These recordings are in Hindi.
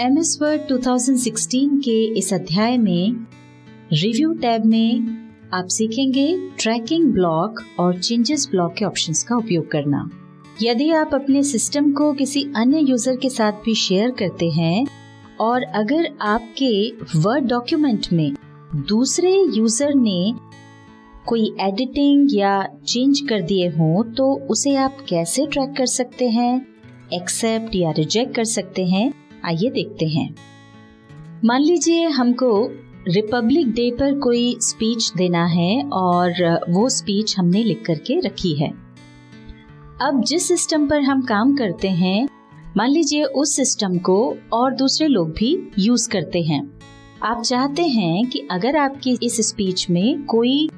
MS वर्ड 2016 के इस अध्याय में रिव्यू टैब में आप सीखेंगे ट्रैकिंग ब्लॉक और चेंजेस ब्लॉक के ऑप्शंस का उपयोग करना। यदि आप अपने सिस्टम को किसी अन्य यूजर के साथ भी शेयर करते हैं और अगर आपके वर्ड डॉक्यूमेंट में दूसरे यूजर ने कोई एडिटिंग या चेंज कर दिए हों तो उसे आप कैसे ट्रैक कर सकते हैं, एक्सेप्ट या रिजेक्ट कर सकते हैं, आइए देखते हैं। मान लीजिए हमको रिपब्लिक डे पर कोई स्पीच देना है और वो स्पीच हमने लिख करके रखी है। अब जिस सिस्टम पर हम काम करते हैं, मान लीजिए उस सिस्टम को और दूसरे लोग भी यूज करते हैं। आप चाहते हैं कि अगर आपकी इस स्पीच में कोई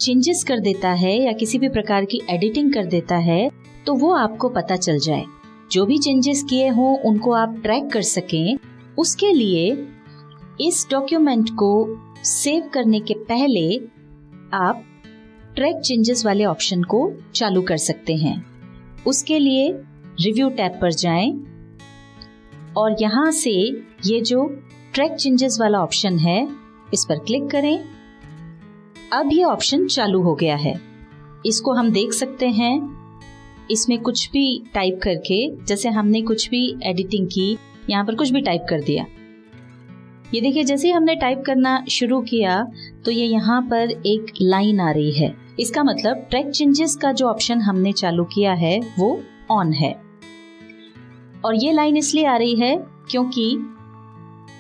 चेंजेस कर देता है या किसी भी प्रकार की एडिटिंग कर देता है तो वो आपको पता चल जाए, जो भी चेंजेस किए हों उनको आप ट्रैक कर सकें। उसके लिए इस डॉक्यूमेंट को सेव करने के पहले आप ट्रैक चेंजेस वाले ऑप्शन को चालू कर सकते हैं। उसके लिए रिव्यू टैब पर जाएं और यहाँ से ये जो ट्रैक चेंजेस वाला ऑप्शन है इस पर क्लिक करें। अब ये ऑप्शन चालू हो गया है। इसको हम देख सकते हैं। इसमें कुछ भी टाइप करके, जैसे हमने कुछ भी एडिटिंग की, यहाँ पर कुछ भी टाइप कर दिया। ये देखिए, जैसे ही हमने टाइप करना शुरू किया तो ये यहाँ पर एक लाइन आ रही है। इसका मतलब ट्रैक चेंजेस का जो ऑप्शन हमने चालू किया है वो ऑन है। और ये लाइन इसलिए आ रही है क्योंकि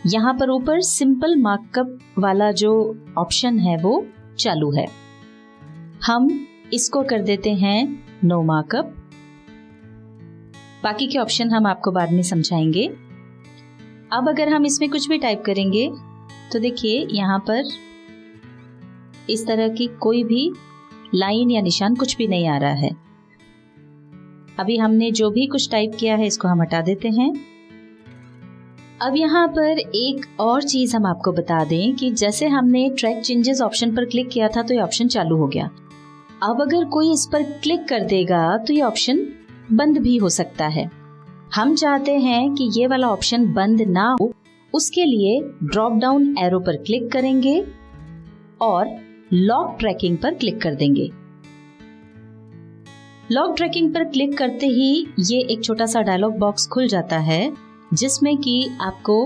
यहाँ पर ऊपर सिंपल मार्कअप वाला जो ऑप्शन है वो चालू है। हम इसको कर देते हैं नो मार्कअप। बाकी के ऑप्शन हम आपको बाद में समझाएंगे। अब अगर हम इसमें कुछ भी टाइप करेंगे तो देखिए यहाँ पर इस तरह की कोई भी लाइन या निशान कुछ भी नहीं आ रहा है। अभी हमने जो भी कुछ टाइप किया है इसको हम हटा देते हैं। अब यहाँ पर एक और चीज हम आपको बता दें कि जैसे हमने ट्रैक चेंजेस ऑप्शन पर क्लिक किया था तो ये ऑप्शन चालू हो गया। अब अगर कोई इस पर क्लिक कर देगा तो ये ऑप्शन बंद भी हो सकता है। हम चाहते हैं कि ये वाला ऑप्शन बंद ना हो, उसके लिए ड्रॉप डाउन एरो पर क्लिक करेंगे और लॉक ट्रैकिंग पर क्लिक कर देंगे। लॉक ट्रैकिंग पर क्लिक करते ही ये एक छोटा सा डायलॉग बॉक्स खुल जाता है जिसमें कि आपको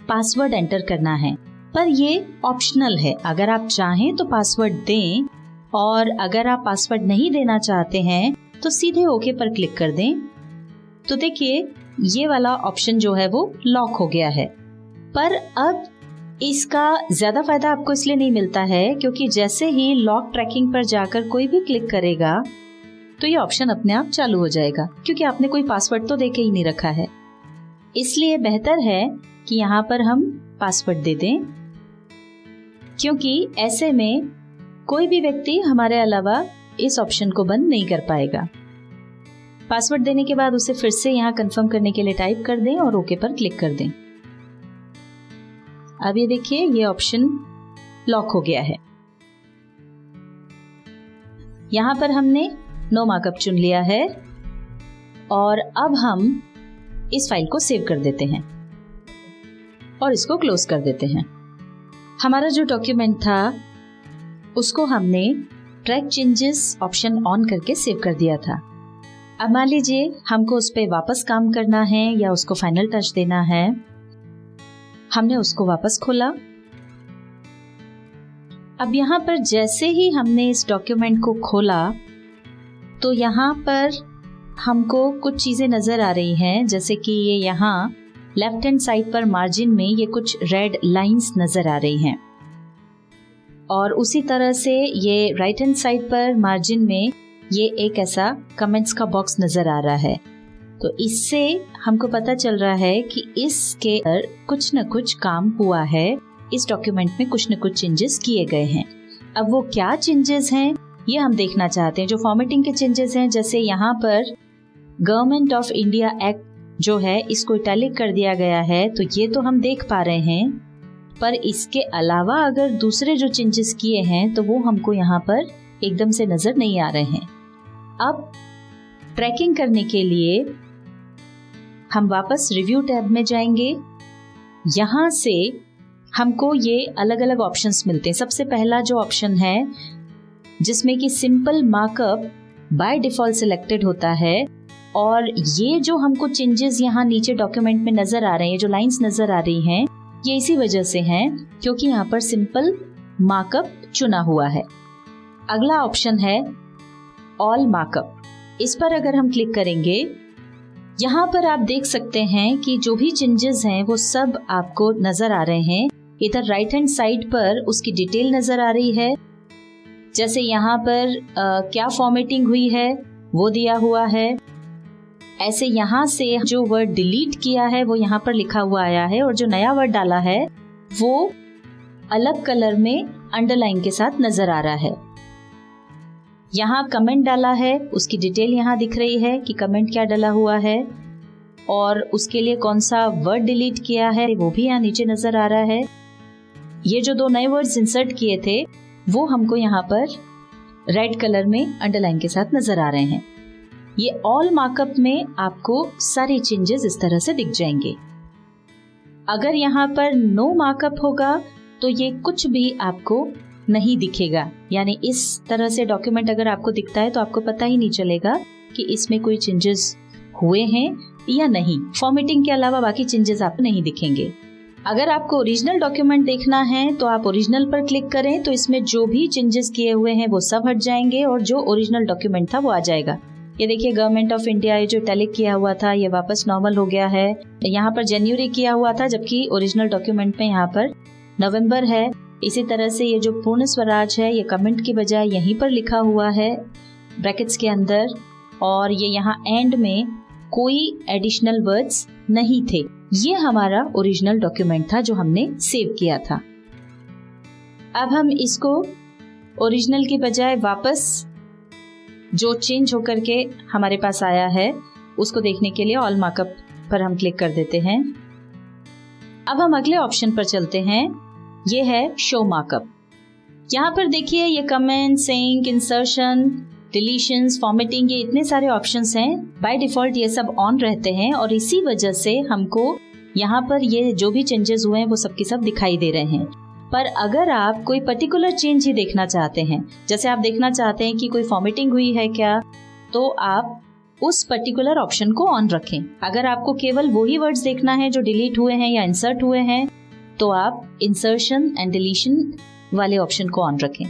पासवर्ड एंटर करना है, पर ये ऑप्शनल है। अगर आप चाहें तो पासवर्ड दें और अगर आप पासवर्ड नहीं देना चाहते हैं तो सीधे ओके पर क्लिक कर दें। तो देखिए ये वाला ऑप्शन जो है वो लॉक हो गया है। पर अब इसका ज्यादा फायदा आपको इसलिए नहीं मिलता है क्योंकि जैसे ही लॉक ट्रैकिंग पर जाकर कोई भी क्लिक करेगा तो ये ऑप्शन अपने आप चालू हो जाएगा, क्योंकि आपने कोई पासवर्ड तो देके ही नहीं रखा है। इसलिए बेहतर है कि यहाँ पर हम पासवर्ड दे दें, क्योंकि ऐसे में कोई भी व्यक्ति हमारे अलावा इस ऑप्शन को बंद नहीं कर पाएगा। पासवर्ड देने के बाद उसे फिर से यहाँ कंफर्म करने के लिए टाइप कर दें और ओके पर क्लिक कर दें। अब ये देखिए ये ऑप्शन लॉक हो गया है। यहाँ पर हमने नो मार्कअप चुन लिया है और अब हम इस फाइल को सेव कर देते हैं और इसको क्लोज कर देते हैं। हमारा जो डॉक्यूमेंट था उसको हमने ट्रैक चेंजेस ऑप्शन ऑन करके सेव कर दिया था। अब मान लीजिए हमको उस पर वापस काम करना है या उसको फाइनल टच देना है। हमने उसको वापस खोला। अब यहाँ पर जैसे ही हमने इस डॉक्यूमेंट को खोला तो यहाँ पर हमको कुछ चीजें नजर आ रही हैं, जैसे कि ये यहाँ लेफ्ट हैंड साइड पर मार्जिन में ये कुछ रेड लाइंस नजर आ रही हैं और उसी तरह से ये राइट हैंड साइड पर मार्जिन में ये एक ऐसा कमेंट्स का बॉक्स नजर आ रहा है। तो इससे हमको पता चल रहा है कि इसके कुछ न कुछ काम हुआ है, इस डॉक्यूमेंट में कुछ न कुछ चेंजेस किए गए हैं। अब वो क्या चेंजेस हैं ये हम देखना चाहते हैं। जो फॉर्मेटिंग के चेंजेस हैं, जैसे यहाँ पर गवर्नमेंट ऑफ इंडिया एक्ट जो है इसको इटैलिक कर दिया गया है, तो ये तो हम देख पा रहे हैं, पर इसके अलावा अगर दूसरे जो चेंजेस किए हैं तो वो हमको यहाँ पर एकदम से नजर नहीं आ रहे हैं। अब ट्रैकिंग करने के लिए हम वापस रिव्यू टैब में जाएंगे यहाँ से हमको ये अलग अलग ऑप्शंस मिलते हैं। सबसे पहला जो ऑप्शन है जिसमें कि simple markup by default selected होता है, और ये जो हमको चेंजेस यहाँ नीचे डॉक्यूमेंट में नजर आ रहे हैं, जो लाइंस नजर आ रही हैं, ये इसी वजह से हैं क्योंकि यहाँ पर सिंपल मार्कअप चुना हुआ है। अगला ऑप्शन है ऑल मार्कअप। इस पर अगर हम क्लिक करेंगे, यहाँ पर आप देख सकते हैं कि जो भी चेंजेस हैं वो सब आपको नजर आ रहे हैं। इधर राइट हैंड साइड पर उसकी डिटेल नजर आ रही है, जैसे यहाँ पर क्या फॉर्मेटिंग हुई है वो दिया हुआ है। ऐसे यहाँ से जो वर्ड डिलीट किया है वो यहाँ पर लिखा हुआ आया है, और जो नया वर्ड डाला है वो अलग कलर में अंडरलाइन के साथ नजर आ रहा है। यहाँ कमेंट डाला है, उसकी डिटेल यहाँ दिख रही है कि कमेंट क्या डाला हुआ है, और उसके लिए कौन सा वर्ड डिलीट किया है वो भी यहाँ नीचे नजर आ रहा है। ये जो 2 नए वर्ड्स इंसर्ट किए थे वो हमको यहाँ पर रेड कलर में अंडरलाइन के साथ नजर आ रहे हैं। ये ऑल मार्कअप में आपको सारे चेंजेस इस तरह से दिख जाएंगे। अगर यहाँ पर नो मार्कअप होगा तो ये कुछ भी आपको नहीं दिखेगा, यानी इस तरह से डॉक्यूमेंट अगर आपको दिखता है तो आपको पता ही नहीं चलेगा कि इसमें कोई चेंजेस हुए हैं या नहीं। फॉर्मेटिंग के अलावा बाकी चेंजेस आपको नहीं दिखेंगे। अगर आपको ओरिजिनल डॉक्यूमेंट देखना है तो आप ओरिजिनल पर क्लिक करें, तो इसमें जो भी चेंजेस किए हुए हैं वो सब हट जाएंगे और जो ओरिजिनल डॉक्यूमेंट था वो आ जाएगा। ये देखिए गवर्नमेंट ऑफ इंडिया, ये जो इटैलिक किया हुआ था ये वापस नॉर्मल हो गया है। यहाँ पर जनवरी किया हुआ था, जबकि ओरिजिनल डॉक्यूमेंट में यहाँ पर नवंबर है। इसी तरह से ये जो पूर्ण स्वराज है ये कमेंट की बजाय यहीं पर लिखा हुआ है ब्रैकेट्स के अंदर, और ये यहाँ एंड में कोई एडिशनल वर्ड्स नहीं थे। ये हमारा ओरिजिनल डॉक्यूमेंट था जो हमने सेव किया था। अब हम इसको ओरिजिनल की बजाय वापस जो चेंज होकर के हमारे पास आया है उसको देखने के लिए ऑल मार्कअप पर हम क्लिक कर देते हैं। अब हम अगले ऑप्शन पर चलते हैं, ये है शो मार्कअप। यहाँ पर देखिए ये comment, sync, insertion, deletions, formatting, ये इतने सारे ऑप्शंस हैं। बाय डिफॉल्ट ये सब ऑन रहते हैं और इसी वजह से हमको यहाँ पर ये जो भी चेंजेस हुए हैं वो सब के सब दिखाई दे रहे हैं। पर अगर आप कोई पर्टिकुलर चेंज ही देखना चाहते हैं, जैसे आप देखना चाहते हैं कि कोई फॉर्मेटिंग हुई है क्या, तो आप उस पर्टिकुलर ऑप्शन को ऑन रखें। अगर आपको केवल वही वर्ड्स देखना है जो डिलीट हुए हैं या इंसर्ट हुए हैं, तो आप इंसर्शन एंड डिलीशन वाले ऑप्शन को ऑन रखें।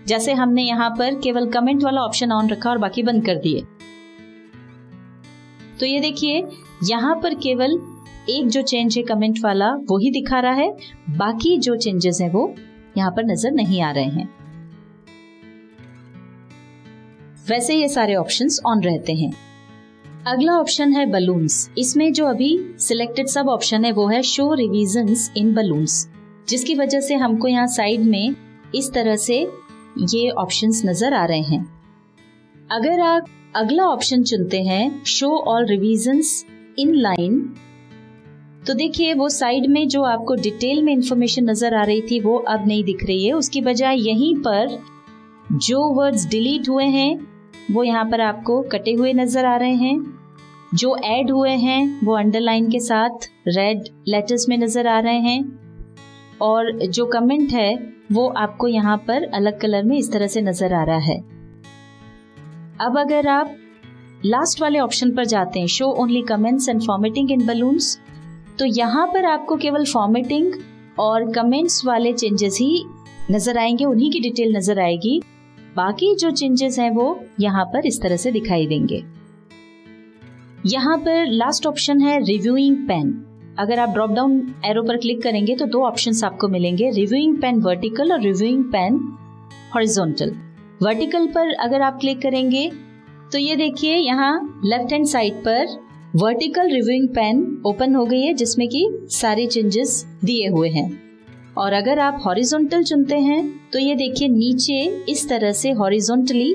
जैसे हमने यहाँ पर केवल कमेंट वाला ऑप्शन ऑन रखा और बाकी बंद कर दिए, तो ये देखिए यहाँ पर केवल एक जो चेंज है कमेंट वाला वो ही दिखा रहा है, बाकी जो चेंजेस हैं वो यहाँ पर नजर नहीं आ रहे हैं। वैसे ये सारे ऑप्शंस ऑन रहते हैं। अगला ऑप्शन है बलून्स। इसमें जो अभी सिलेक्टेड सब ऑप्शन है वो है शो रिविजन्स इन बलून्स, जिसकी वजह से हमको यहाँ साइड में इस तरह से ये ऑप्शंस नजर आ रहे हैं। अगर आप अगला ऑप्शन चुनते हैं show all revisions in line, तो देखिए वो साइड में जो आपको डिटेल में इंफॉर्मेशन नजर आ रही थी वो अब नहीं दिख रही है। उसकी बजाय यहीं पर जो वर्ड्स डिलीट हुए हैं वो यहाँ पर आपको कटे हुए नजर आ रहे हैं, जो ऐड हुए हैं वो अंडरलाइन के साथ रेड लेटर्स में नजर आ रहे हैं, और जो कमेंट है वो आपको यहाँ पर अलग कलर में इस तरह से नजर आ रहा है। अब अगर आप लास्ट वाले ऑप्शन पर जाते हैं show only comments and formatting in balloons, तो यहाँ पर आपको केवल फॉर्मेटिंग और कमेंट्स वाले चेंजेस ही नजर आएंगे, उन्हीं की डिटेल नजर आएगी। बाकी जो चेंजेस हैं वो यहाँ पर इस तरह से दिखाई देंगे। यहाँ पर लास्ट ऑप्शन है रिव्यूइंग पेन। अगर आप ड्रॉप डाउन एरो पर क्लिक करेंगे तो 2 ऑप्शंस आपको मिलेंगे, रिव्यूइंग पेन वर्टिकल और रिव्यूइंग पेन हॉरिजॉन्टल। वर्टिकल पर अगर आप क्लिक करेंगे तो ये देखिए यहाँ लेफ्ट हैंड साइड पर वर्टिकल रिव्यूइंग पेन ओपन हो गई है, जिसमें कि सारे चेंजेस दिए हुए हैं। और अगर आप हॉरिजॉन्टल चुनते हैं तो ये देखिए नीचे इस तरह से हॉरिजॉन्टली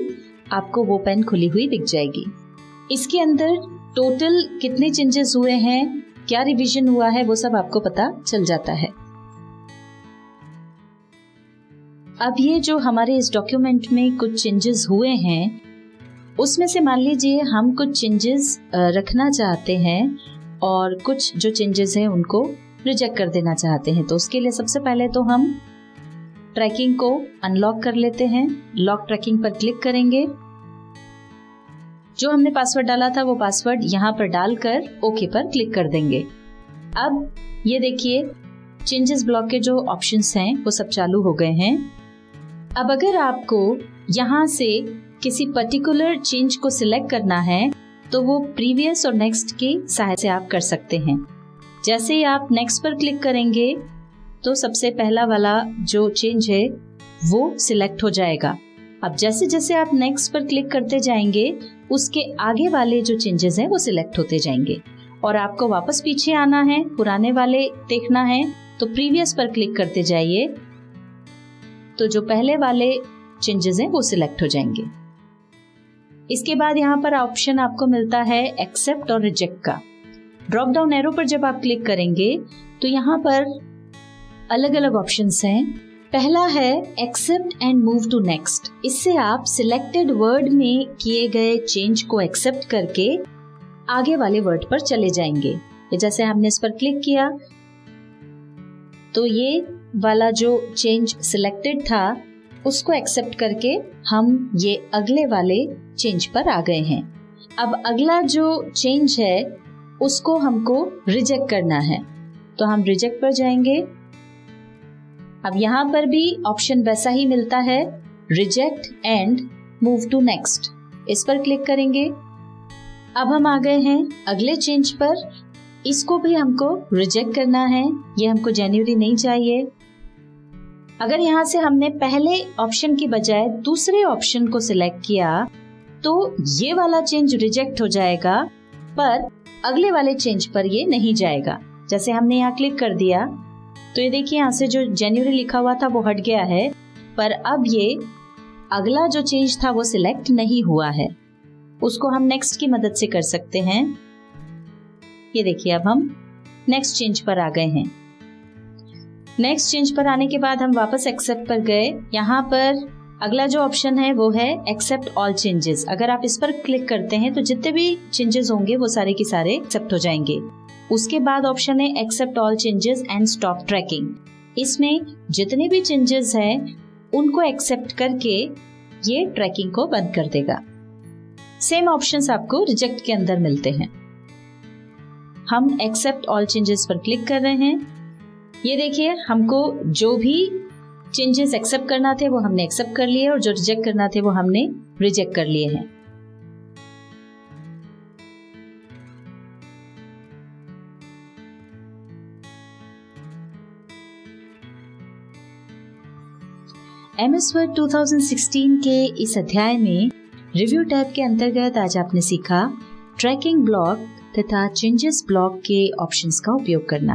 आपको वो पेन खुली हुई दिख जाएगी। इसके अंदर टोटल कितने चेंजेस हुए हैं, क्या रिवीजन हुआ है, वो सब आपको पता चल जाता है। अब ये जो हमारे इस डॉक्यूमेंट में कुछ चेंजेस हुए हैं, उसमें से मान लीजिए हम कुछ चेंजेस रखना चाहते हैं और कुछ जो चेंजेस हैं उनको रिजेक्ट कर देना चाहते हैं। तो उसके लिए सबसे पहले तो हम ट्रैकिंग को अनलॉक कर लेते हैं। लॉक ट्रैकिंग पर क्लिक करेंगे। जो हमने पासवर्ड डाला था वो पासवर्ड यहाँ पर डालकर ओके पर क्लिक कर देंगे। अब ये देखिए चेंजेस ब्लॉक के जो ऑप्शंस हैं वो सब चालू हो गए हैं। अब अगर आपको यहाँ से किसी पर्टिकुलर चेंज को सिलेक्ट करना है तो वो प्रीवियस और नेक्स्ट की सहायता से आप कर सकते हैं। जैसे ही आप नेक्स्ट पर क्लिक करेंगे तो सबसे पहला वाला जो चेंज है वो सिलेक्ट हो जाएगा। अब जैसे जैसे आप नेक्स्ट पर क्लिक करते जाएंगे उसके आगे वाले जो चेंजेस हैं वो सिलेक्ट होते जाएंगे। और आपको वापस पीछे आना है, पुराने वाले देखना है तो प्रीवियस पर क्लिक करते जाइए, तो जो पहले वाले चेंजेस हैं वो सिलेक्ट हो जाएंगे। इसके बाद यहाँ पर ऑप्शन आपको मिलता है एक्सेप्ट और रिजेक्ट का। ड्रॉप डाउन एरो पर जब आप क्लिक करेंगे तो यहाँ पर अलग अलग ऑप्शंस हैं। पहला है accept and move to next. इससे आप सिलेक्टेड वर्ड में किए गए चेंज को एक्सेप्ट करके आगे वाले वर्ड पर चले जाएंगे। जैसे हमने इस पर क्लिक किया तो ये वाला जो चेंज सिलेक्टेड था उसको एक्सेप्ट करके हम ये अगले वाले चेंज पर आ गए हैं। अब अगला जो चेंज है उसको हमको रिजेक्ट करना है तो हम रिजेक्ट पर जाएंगे। अब यहाँ पर भी ऑप्शन वैसा ही मिलता है, reject and move to next. इस पर क्लिक करेंगे। अब हम आ गए हैं अगले चेंज पर। इसको भी हमको रिजेक्ट करना है, ये हमको जनवरी नहीं चाहिए। अगर यहाँ से हमने पहले ऑप्शन की बजाय दूसरे ऑप्शन को सिलेक्ट किया तो ये वाला चेंज रिजेक्ट हो जाएगा, पर अगले वाले चेंज पर ये नहीं जाएगा। जैसे हमने यहाँ क्लिक कर दिया तो ये देखिए यहाँ से जो जनवरी लिखा हुआ था वो हट गया है, पर अब ये अगला जो चेंज था वो सिलेक्ट नहीं हुआ है। उसको हम नेक्स्ट की मदद से कर सकते हैं। ये देखिए अब हम नेक्स्ट चेंज पर आ गए हैं। नेक्स्ट चेंज पर आने के बाद हम वापस एक्सेप्ट पर गए। यहाँ पर अगला जो ऑप्शन है वो है एक्सेप्ट ऑल चेंजेस। अगर आप इस पर क्लिक करते हैं तो जितने भी चेंजेस होंगे वो सारे के सारे एक्सेप्ट हो जाएंगे। उसके बाद ऑप्शन है accept all changes and stop tracking. इसमें जितने भी चेंजेस हैं उनको एक्सेप्ट करके ये ट्रैकिंग को बंद कर देगा। सेम ऑप्शंस आपको रिजेक्ट के अंदर मिलते हैं। हम एक्सेप्ट ऑल चेंजेस पर क्लिक कर रहे हैं। ये देखिए हमको जो भी चेंजेस एक्सेप्ट करना थे वो हमने एक्सेप्ट कर लिए और जो रिजेक्ट करना थे वो हमने रिजेक्ट कर लिए हैं। MS Word 2016 के इस अध्याय में रिव्यू टैब के अंतर्गत आज आपने सीखा ट्रैकिंग ब्लॉक तथा चेंजेस ब्लॉक के ऑप्शंस का उपयोग करना।